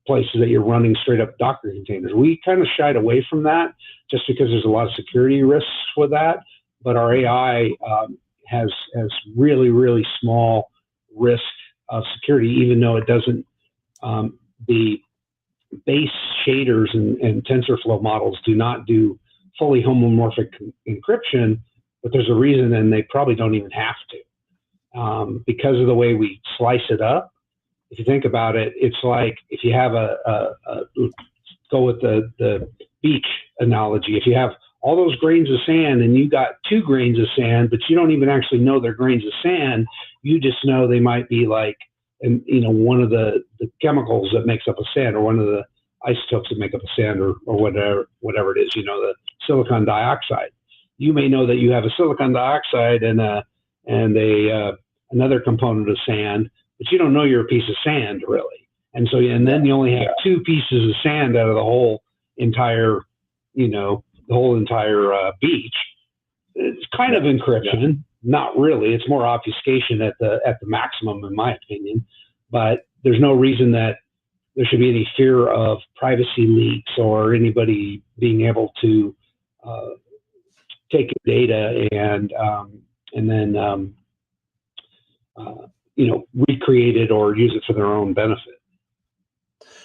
places that you're running straight up Docker containers. We kind of shied away from that just because there's a lot of security risks with that, but our AI has really, really small risk of security, even though it doesn't, the base shaders and TensorFlow models do not do fully homomorphic encryption, but there's a reason, and they probably don't even have to, because of the way we slice it up. If you think about it, it's like if you have go with the beach analogy. If you have all those grains of sand and you got 2 grains of sand, but you don't even actually know they're grains of sand, you just know they might be like, one of the chemicals that makes up a sand, or one of the isotopes that make up a sand, or whatever it is, the silicon dioxide. You may know that you have a silicon dioxide and another component of sand, but you don't know you're a piece of sand really. And so, and then you only have 2 pieces of sand out of the whole entire, beach. It's kind of encryption, not really. It's more obfuscation at the maximum, in my opinion. But there's no reason that there should be any fear of privacy leaks or anybody being able to take your data and then recreate it or use it for their own benefit.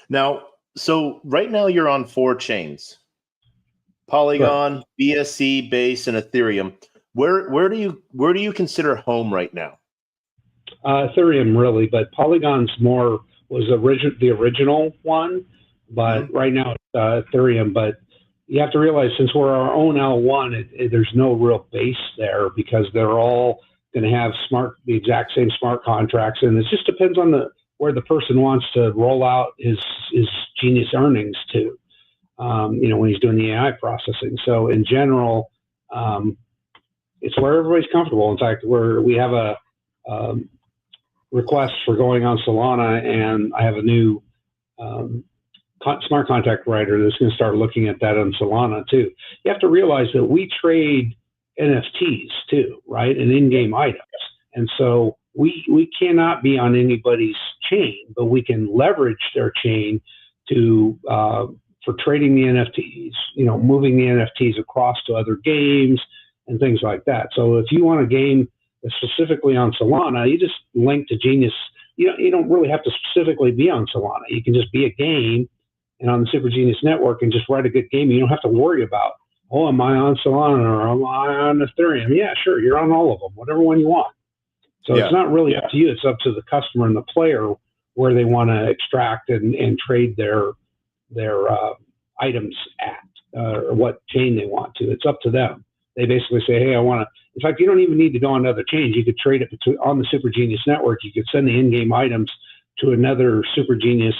Now, so right now you're on 4 chains: Polygon, BSC, Base, and Ethereum. Where do you consider home right now? Ethereum, really, but Polygon's was the original one, but right now it's Ethereum. But you have to realize, since we're our own L1, there's no real base there, because they're all going to have the exact same smart contracts, and it just depends on where the person wants to roll out his Genius earnings to, when he's doing the AI processing. So in general, it's where everybody's comfortable. In fact, we have a request for going on Solana, and I have a new smart contract writer that's going to start looking at that on Solana too. You have to realize that we trade NFTs too, right, and in-game items, and so we cannot be on anybody's chain, but we can leverage their chain to for trading the NFTs, moving the NFTs across to other games and things like that. So if you want a game specifically on Solana, you just link to Genius. You don't really have to specifically be on Solana. You can just be a game and on the Super Genius network and just write a good game. You don't have to worry about, oh, am I on Solana or am I on Ethereum? Yeah, sure, you're on all of them, whatever one you want. So It's not really up to you. It's up to the customer and the player where they want to extract and trade their items at, or what chain they want to. It's up to them. They basically say, hey, I want to. In fact, you don't even need to go on other chains. You could trade it on the Super Genius network. You could send the in-game items to another Super Genius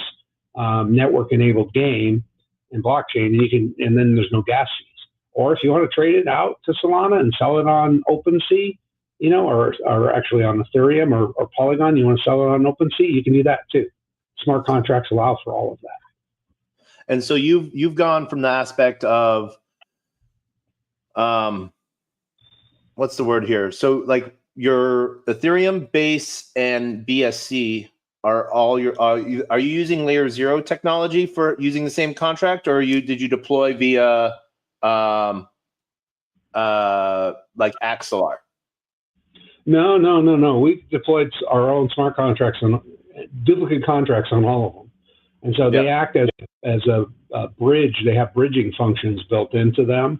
network-enabled game and blockchain, and then there's no gas fees. Or if you want to trade it out to Solana and sell it on OpenSea, or actually on Ethereum or Polygon, you want to sell it on OpenSea, you can do that too. Smart contracts allow for all of that. And so you've gone from the aspect of what's the word here? So like your Ethereum, Base, and BSC are all are you using layer 0 technology for using the same contract, or did you deploy via like Axelar? No. We deployed our own smart contracts and duplicate contracts on all of them. And so they act as a bridge. They have bridging functions built into them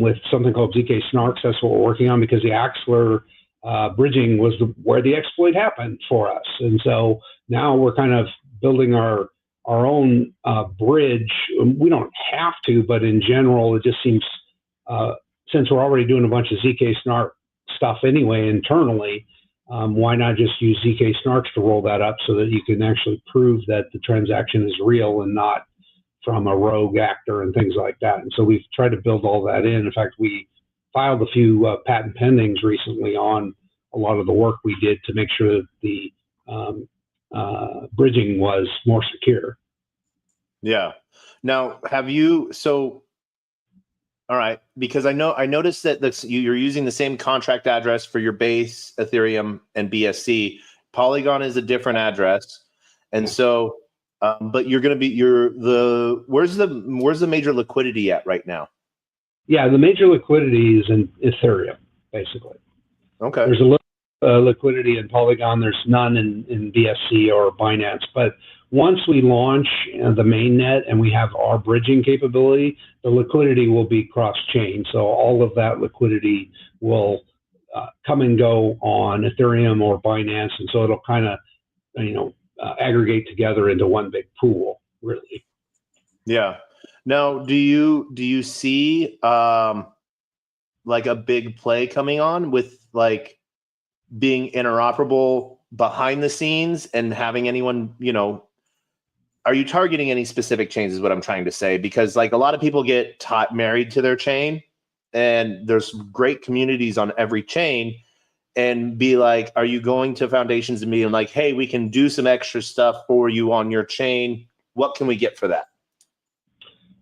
with something called ZK Snarks. That's what we're working on, because the Axelar bridging was where the exploit happened for us. And so now we're kind of building our own bridge. We don't have to, but in general, it just seems, since we're already doing a bunch of ZK Snark stuff anyway internally, why not just use ZK Snarks to roll that up so that you can actually prove that the transaction is real and not from a rogue actor and things like that. And so we've tried to build all that in. In fact, we filed a few patent pendings recently on a lot of the work we did to make sure that the bridging was more secure. Yeah. Now, all right, because I noticed that you're using the same contract address for your Base, Ethereum, and BSC. Polygon is a different address, and so, but you're going to be where's the major liquidity at right now? Yeah, the major liquidity is in Ethereum, basically. Okay. There's a little liquidity in Polygon. There's none in BSC or Binance. But once we launch the mainnet and we have our bridging capability, the liquidity will be cross-chain. So all of that liquidity will come and go on Ethereum or Binance, and so it'll kind of, aggregate together into one big pool, really. Yeah. Now, do you see like a big play coming on with like being interoperable behind the scenes and having anyone, are you targeting any specific chains is what I'm trying to say? Because like a lot of people get married to their chain, and there's great communities on every chain, and be like, are you going to foundations and being like, hey, we can do some extra stuff for you on your chain. What can we get for that?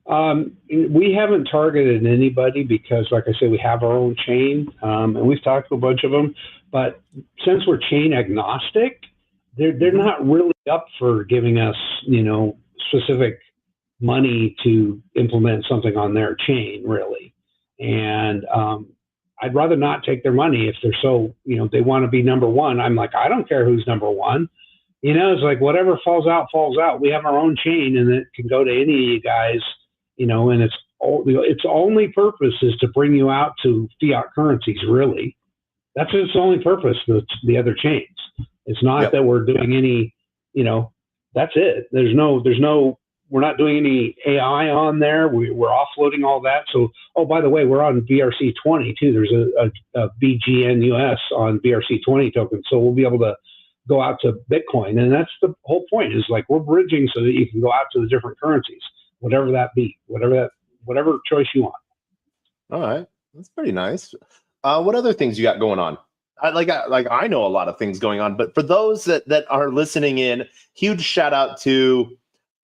We haven't targeted anybody because, like I said, we have our own chain, and we've talked to a bunch of them. But since we're chain agnostic, they're not really up for giving us, specific money to implement something on their chain, really. And I'd rather not take their money if they're so, they want to be number one. I'm like, I don't care who's number one. It's like whatever falls out, falls out. We have our own chain, and it can go to any of you guys, and its only purpose is to bring you out to fiat currencies, really. That's its only purpose, the other chains. It's not that we're doing any, that's it. We're not doing any AI on there. We're offloading all that. So, by the way, we're on BRC20 too. There's a GNUS on BRC20 token. So we'll be able to go out to Bitcoin. And that's the whole point, is like we're bridging so that you can go out to the different currencies, whatever that be, whatever choice you want. All right. That's pretty nice. What other things you got going on? I know a lot of things going on, but for those that are listening in, huge shout out to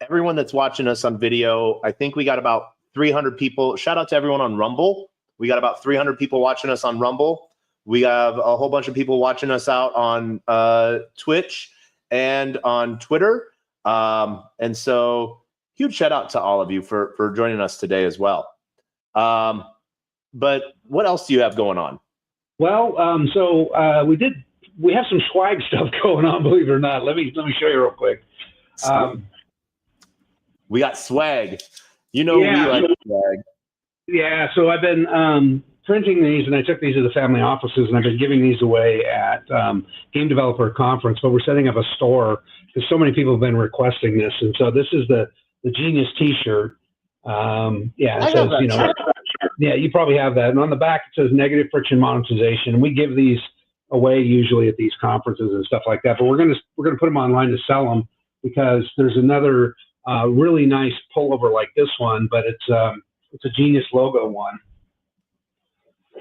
everyone that's watching us on video. I think we got about 300 people. Shout out to everyone on Rumble. We got about 300 people watching us on Rumble. We have a whole bunch of people watching us out on Twitch and on Twitter. And so huge shout out to all of you for joining us today as well. But what else do you have going on? Well, we have some swag stuff going on, believe it or not. Let me show you real quick. We got swag. We like swag. Yeah, so I've been printing these, and I took these to the family offices, and I've been giving these away at Game Developer Conference, but we're setting up a store because so many people have been requesting this. And so this is the GNUS t-shirt. It says, yeah, you probably have that. And on the back, it says negative friction monetization. And we give these away usually at these conferences and stuff like that. But we're gonna put them online to sell them, because there's another really nice pullover like this one, but it's a GNUS logo one.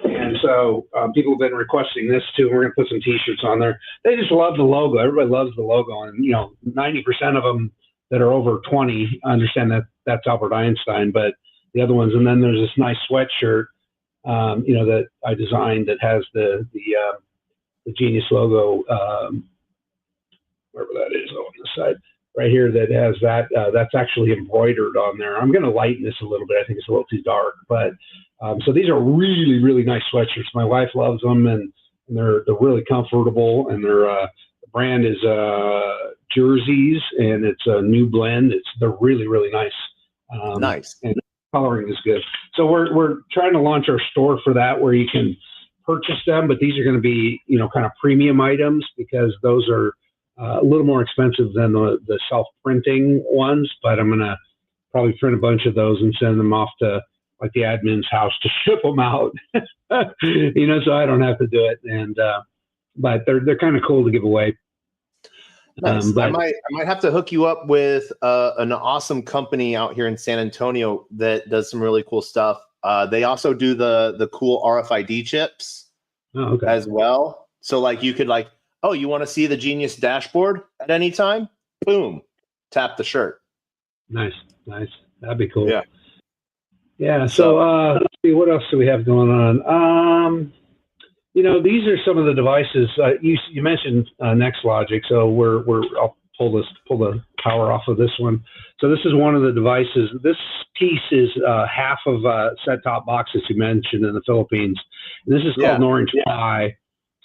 And so people have been requesting this too. We're gonna put some t-shirts on there. They just love the logo. Everybody loves the logo. And 90% of them that are over 20 understand that that's Albert Einstein, but the other ones. And then there's this nice sweatshirt, that I designed that has the GNUS logo, wherever that is on the side right here, that has that. That's actually embroidered on there. I'm going to lighten this a little bit. I think it's a little too dark, but so these are really, really nice sweatshirts. My wife loves them, and they're really comfortable, and the brand is Jerseys, and it's a new blend. They're really, really nice. Nice. And coloring is good. So we're trying to launch our store for that, where you can purchase them, but these are going to be, kind of premium items, because those are a little more expensive than the self-printing ones. But I'm going to probably print a bunch of those and send them off to like the admin's house to ship them out, so I don't have to do it. And but they're kind of cool to give away. Nice. I might have to hook you up with an awesome company out here in San Antonio that does some really cool stuff. They also do the cool RFID chips as well. So like you could you want to see the GNUS dashboard at any time? Boom, tap the shirt. Nice. That'd be cool. Yeah. So let's see, what else do we have going on? These are some of the devices you mentioned NextLogic. So I'll pull the power off of this one. So this is one of the devices. This piece is half of set-top boxes you mentioned in the Philippines. And this is called an Orange Pi,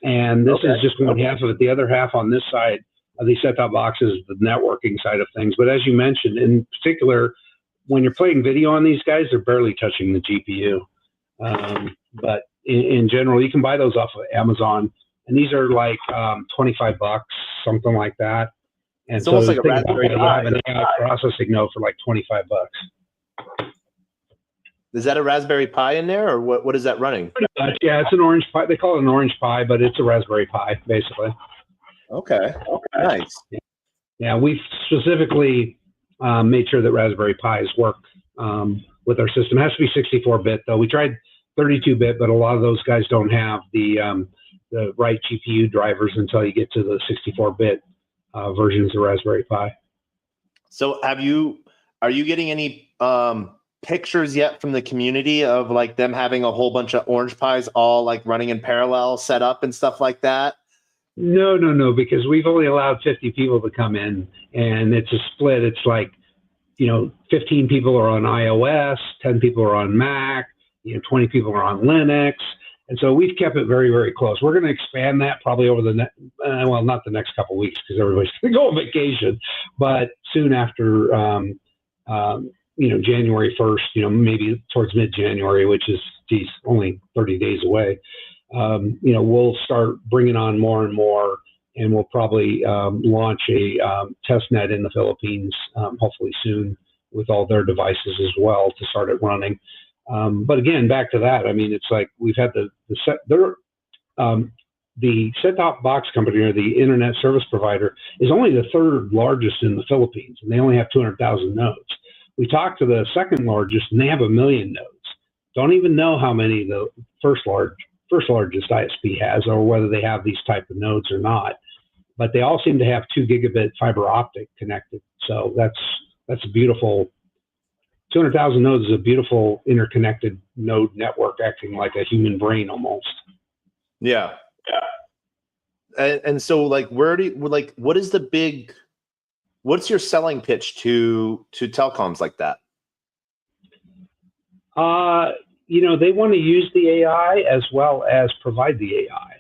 and this is just one half of it. The other half on this side of these set-top boxes is the networking side of things. But as you mentioned, in particular, when you're playing video on these guys, they're barely touching the GPU. But in general, you can buy those off of Amazon, and these are like $25, something like that. And it's almost like a Raspberry Pi. You have an AI processing node for like $25. Is that a Raspberry Pi in there, or what is that running? Yeah, it's an Orange Pi. They call it an Orange Pi, but it's a Raspberry Pi, basically. Okay. Nice. Yeah, we specifically made sure that Raspberry Pis work with our system. It has to be 64-bit, though. We tried 32-bit, but a lot of those guys don't have the right GPU drivers until you get to the 64-bit versions of Raspberry Pi. So are you getting any pictures yet from the community of like them having a whole bunch of Orange Pis all like running in parallel, set up and stuff like that? No, because we've only allowed 50 people to come in, and it's a split. It's like, 15 people are on iOS, 10 people are on Mac, 20 people are on Linux. And so we've kept it very, very close. We're going to expand that probably over the next, well, not the next couple of weeks because everybody's going to go on vacation, but soon after, January 1st, maybe towards mid-January, which is, only 30 days away. We'll start bringing on more and more, and we'll probably launch a test net in the Philippines, hopefully soon, with all their devices as well to start it running. But again, back to that, I mean, it's like we've had the set-top box company, or the internet service provider, is only the third largest in the Philippines, and they only have 200,000 nodes. We talked to the second largest, and they have 1 million nodes. Don't even know how many the first largest ISP has, or whether they have these type of nodes or not. But they all seem to have 2 gigabit fiber optic connected. So that's a beautiful. 200,000 nodes is a beautiful interconnected node network, acting like a human brain almost. Yeah. And so, like, where do you, like, what's your selling pitch to telecoms like that? They want to use the AI as well as provide the AI.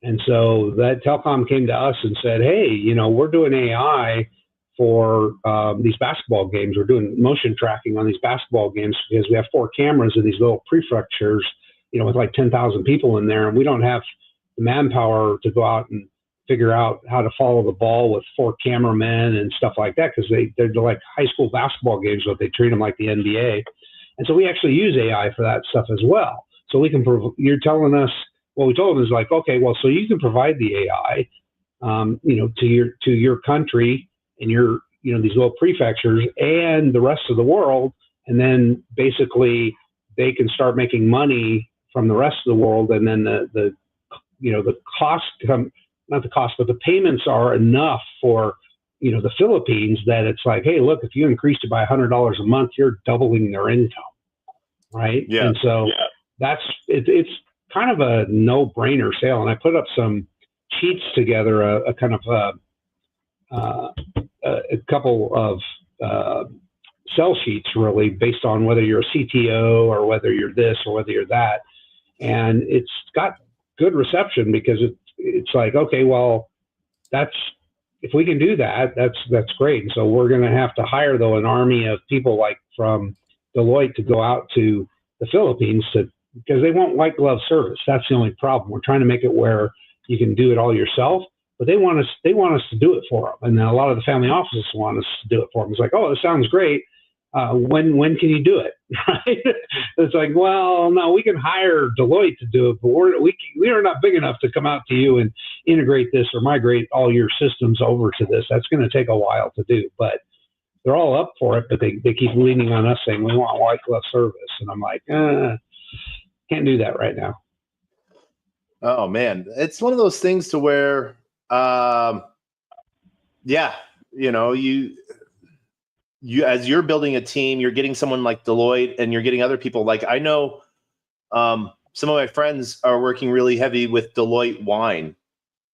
And so that telecom came to us and said, hey, we're doing AI for these basketball games. We're doing motion tracking on these basketball games because we have 4 cameras in these little prefectures, with like 10,000 people in there. And we don't have the manpower to go out and figure out how to follow the ball with 4 cameramen and stuff like that, because they're like high school basketball games, but they treat them like the NBA. And so we actually use AI for that stuff as well. So we can, you're telling us, what we told them is like, okay, well, so you can provide the AI, to your country and your, these little prefectures and the rest of the world. And then basically they can start making money from the rest of the world. And then the cost, not the cost, but the payments are enough for, the Philippines, that it's like, hey, look, if you increased it by $100 a month, you're doubling their income. Right. Yeah. And so it's kind of a no-brainer sale. And I put up some sheets together, a kind of a couple of sell sheets, really, based on whether you're a CTO or whether you're this or whether you're that. And it's got good reception because it's like, okay, well, if we can do that, that's great. And so we're going to have to hire, though, an army of people like from Deloitte to go out to the Philippines because they want white glove service. That's the only problem. We're trying to make it where you can do it all yourself, but they want us to do it for them. And then a lot of the family offices want us to do it for them. It's like, oh, this sounds great. When can you do it? Right? It's like, well, no, we can hire Deloitte to do it, but we are not big enough to come out to you and integrate this or migrate all your systems over to this. That's going to take a while to do, but they're all up for it. But they keep leaning on us saying we want white glove service, and I'm like, can't do that right now. Oh man, it's one of those things to where, you as you're building a team, you're getting someone like Deloitte, and you're getting other people. Like I know some of my friends are working really heavy with Deloitte Wine.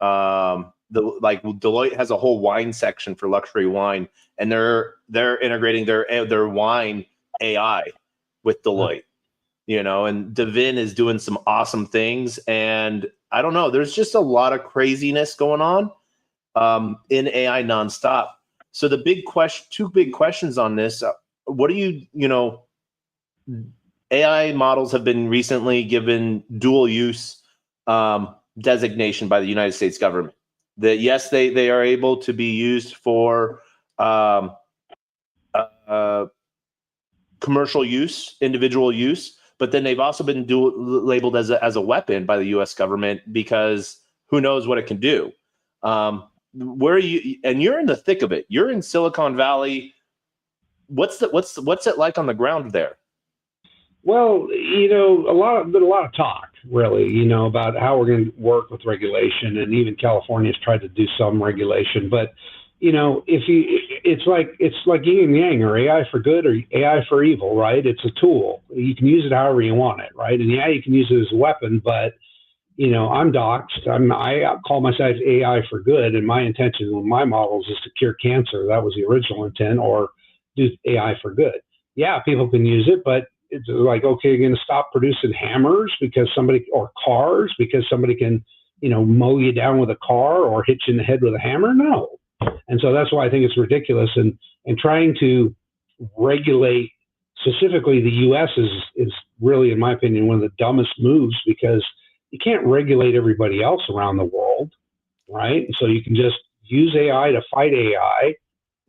Deloitte has a whole wine section for luxury wine, and they're integrating their wine AI with Deloitte. And Degen is doing some awesome things. And I don't know, there's just a lot of craziness going on in AI nonstop. So the two big questions on this, what do AI models have been recently given dual use designation by the United States government. That yes, they are able to be used for commercial use, individual use, but then they've also been labeled as a weapon by the U.S. government because who knows what it can do. Where are you? And you're in the thick of it. You're in Silicon Valley. What's it like on the ground there? Well, a lot of talk, really, about how we're going to work with regulation, and even California's tried to do some regulation. But it's like yin and yang, or AI for good or AI for evil, right? It's a tool. You can use it however you want it, right? And yeah, you can use it as a weapon, but I'm doxed. I call myself AI for good, and my intention with my models is to cure cancer. That was the original intent, or do AI for good. Yeah, people can use it, but it's like, okay, you're going to stop producing hammers because somebody, or cars because somebody can, mow you down with a car or hit you in the head with a hammer? No. And so that's why I think it's ridiculous. And trying to regulate specifically the U.S. is really, in my opinion, one of the dumbest moves, because you can't regulate everybody else around the world, right? So you can just use AI to fight AI,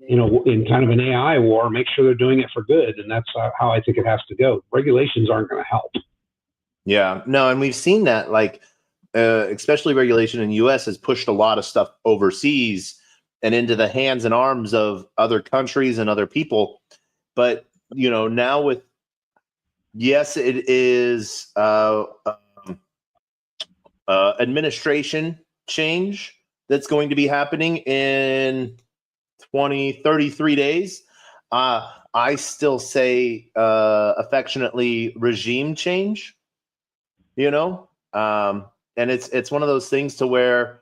in kind of an AI war, make sure they're doing it for good. And that's how I think it has to go. Regulations aren't going to help. Yeah, no, and we've seen that, like, especially regulation in the U.S. has pushed a lot of stuff overseas and into the hands and arms of other countries and other people. But, now with, yes, it is administration change that's going to be happening in 33 days. I still say affectionately regime change, and it's one of those things to where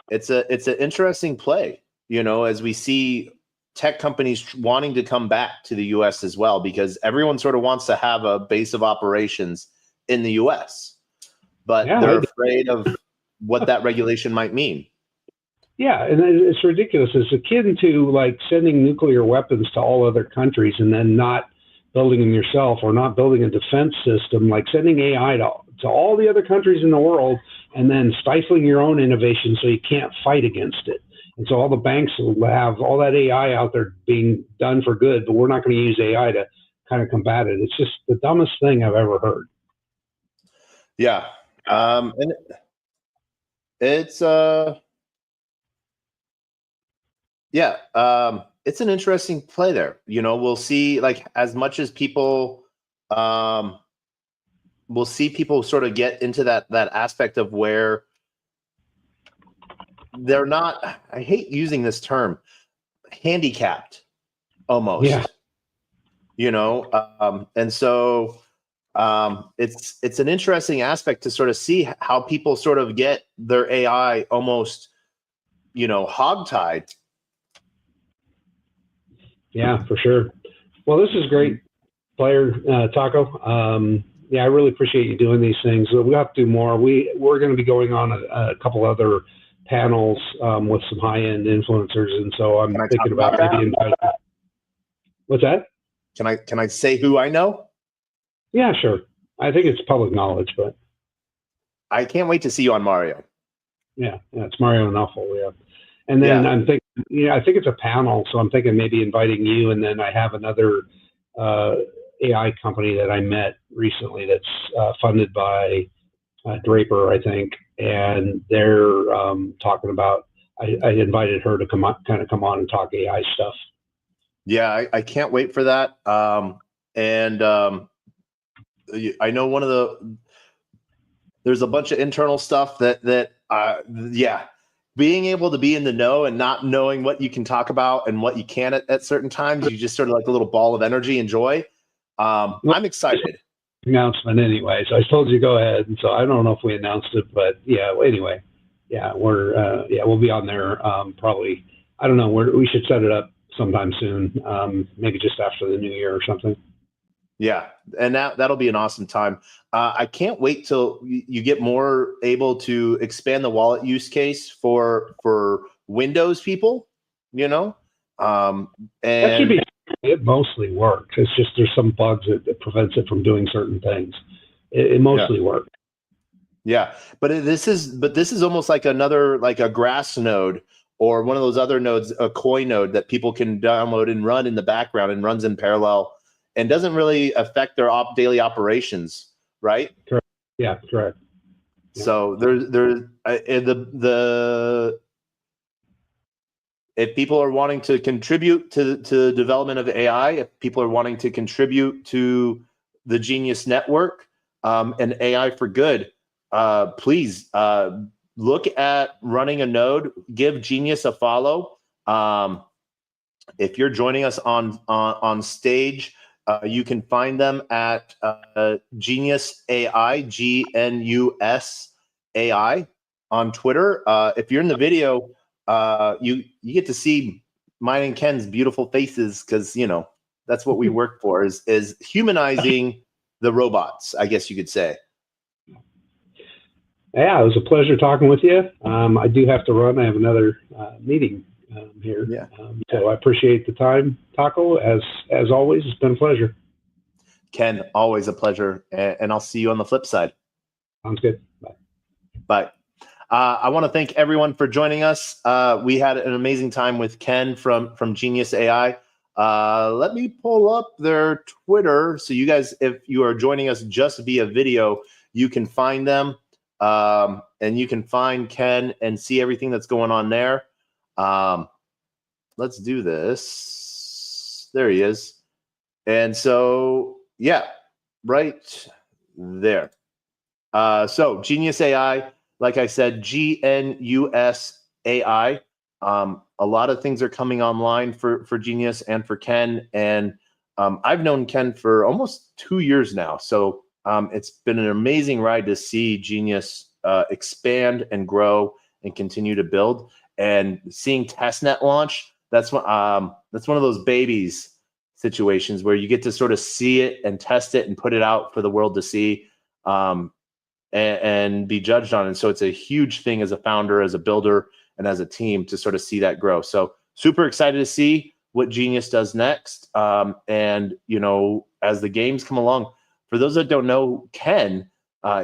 it's an interesting play, as we see tech companies wanting to come back to the US as well, because everyone sort of wants to have a base of operations in the US, but they're afraid of what that regulation might mean. Yeah, and it's ridiculous. It's akin to like sending nuclear weapons to all other countries and then not building them yourself, or not building a defense system, like sending AI to all the other countries in the world and then stifling your own innovation so you can't fight against it. And so all the banks will have all that AI out there being done for good, but we're not going to use AI to kind of combat it. It's just the dumbest thing I've ever heard. Yeah. And it's it's an interesting play there. We'll see, like, as much as people we'll see people sort of get into that aspect of where they're not, I hate using this term, handicapped almost. Yeah. And so it's an interesting aspect to sort of see how people sort of get their AI almost, hogtied. Yeah, for sure. Well, this is great, player Taco. Yeah, I really appreciate you doing these things. We'll have to do more. We're going to be going on a couple other panels with some high-end influencers, and so I'm thinking about maybe inviting. What's that? Can I say who I know? Yeah, sure. I think it's public knowledge, but I can't wait to see you on Mario. Yeah, it's Mario and Uffle. Yeah, and then I'm thinking, I think it's a panel, so I'm thinking maybe inviting you, and then I have another AI company that I met recently that's funded by Draper, I think, and they're talking about. I invited her to come on and talk AI stuff. Yeah, I can't wait for that. And I know there's a bunch of internal stuff that being able to be in the know and not knowing what you can talk about and what you can at certain times, you just sort of like a little ball of energy and joy. I'm excited. Announcement anyway, so I told you go ahead, and so I don't know if we announced it, but anyway, we'll be on there probably. I don't know, we should set it up sometime soon, maybe just after the new year or something. Yeah, and that'll be an awesome time. I can't wait till you get more able to expand the wallet use case for Windows people, and that should be. It mostly works. It's just there's some bugs that prevents it from doing certain things. It mostly works. Yeah, but this is almost like a grass node or one of those other nodes, a koi node that people can download and run in the background and runs in parallel and doesn't really affect their daily operations, right? Correct. Yeah, correct. So if people are wanting to contribute to the development of AI, if people are wanting to contribute to the GNUS network and AI for good, please look at running a node. Give GNUS a follow. If you're joining us on stage, you can find them at GNUS AI, GNUS AI on Twitter. If you're in the video, you get to see mine and Ken's beautiful faces because That's what we work for, is humanizing the robots, I guess you could say. Yeah, it was a pleasure talking with you. I do have to run. I have another meeting here. Yeah. So I appreciate the time, Taco. As always, it's been a pleasure. Ken, always a pleasure. And I'll see you on the flip side. Sounds good. Bye. Bye. I want to thank everyone for joining us. We had an amazing time with Ken from GNUS AI. Let me pull up their Twitter. So you guys, if you are joining us just via video, you can find them. And you can find Ken and see everything that's going on there. Let's do this. There he is. And so, yeah, right there. So GNUS AI, like I said, GNUS AI. A lot of things are coming online for GNUS and for Ken. And I've known Ken for almost 2 years now. So it's been an amazing ride to see GNUS expand and grow and continue to build. And seeing testnet launch, that's one of those babies situations where you get to sort of see it and test it and put it out for the world to see and be judged on. And so it's a huge thing as a founder, as a builder, and as a team to sort of see that grow. So super excited to see what GNUS does next. And, you know, as the games come along, for those that don't know Ken,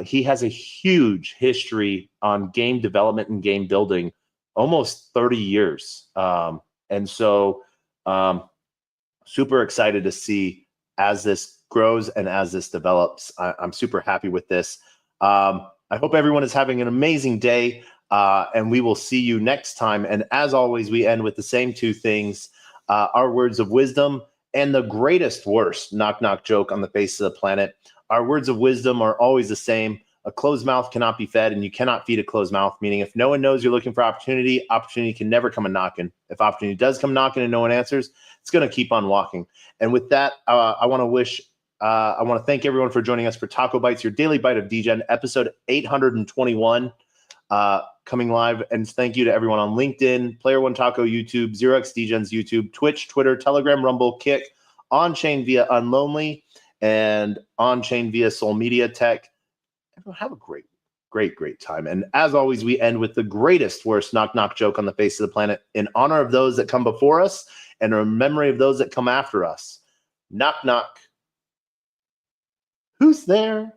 he has a huge history on game development and game building, almost 30 years. And so super excited to see as this grows and as this develops. I'm super happy with this. I hope everyone is having an amazing day, and we will see you next time. And as always, we end with the same two things, our words of wisdom and the greatest worst knock-knock joke on the face of the planet. Our words of wisdom are always the same. A closed mouth cannot be fed, and you cannot feed a closed mouth, meaning if no one knows you're looking for opportunity, opportunity can never come a knocking. If opportunity does come knocking and no one answers, it's going to keep on walking. And with that, I want to thank everyone for joining us for TacoBytes, your Daily Bite of Degen, episode 821, coming live. And thank you to everyone on LinkedIn, Player One Taco YouTube, 0xDegens YouTube, Twitch, Twitter, Telegram, Rumble, Kick, on-chain via Unlonely, and on-chain via Soul Media Tech. Everyone have a great time. And as always, we end with the greatest worst knock-knock joke on the face of the planet in honor of those that come before us and in memory of those that come after us. Knock, knock. Who's there?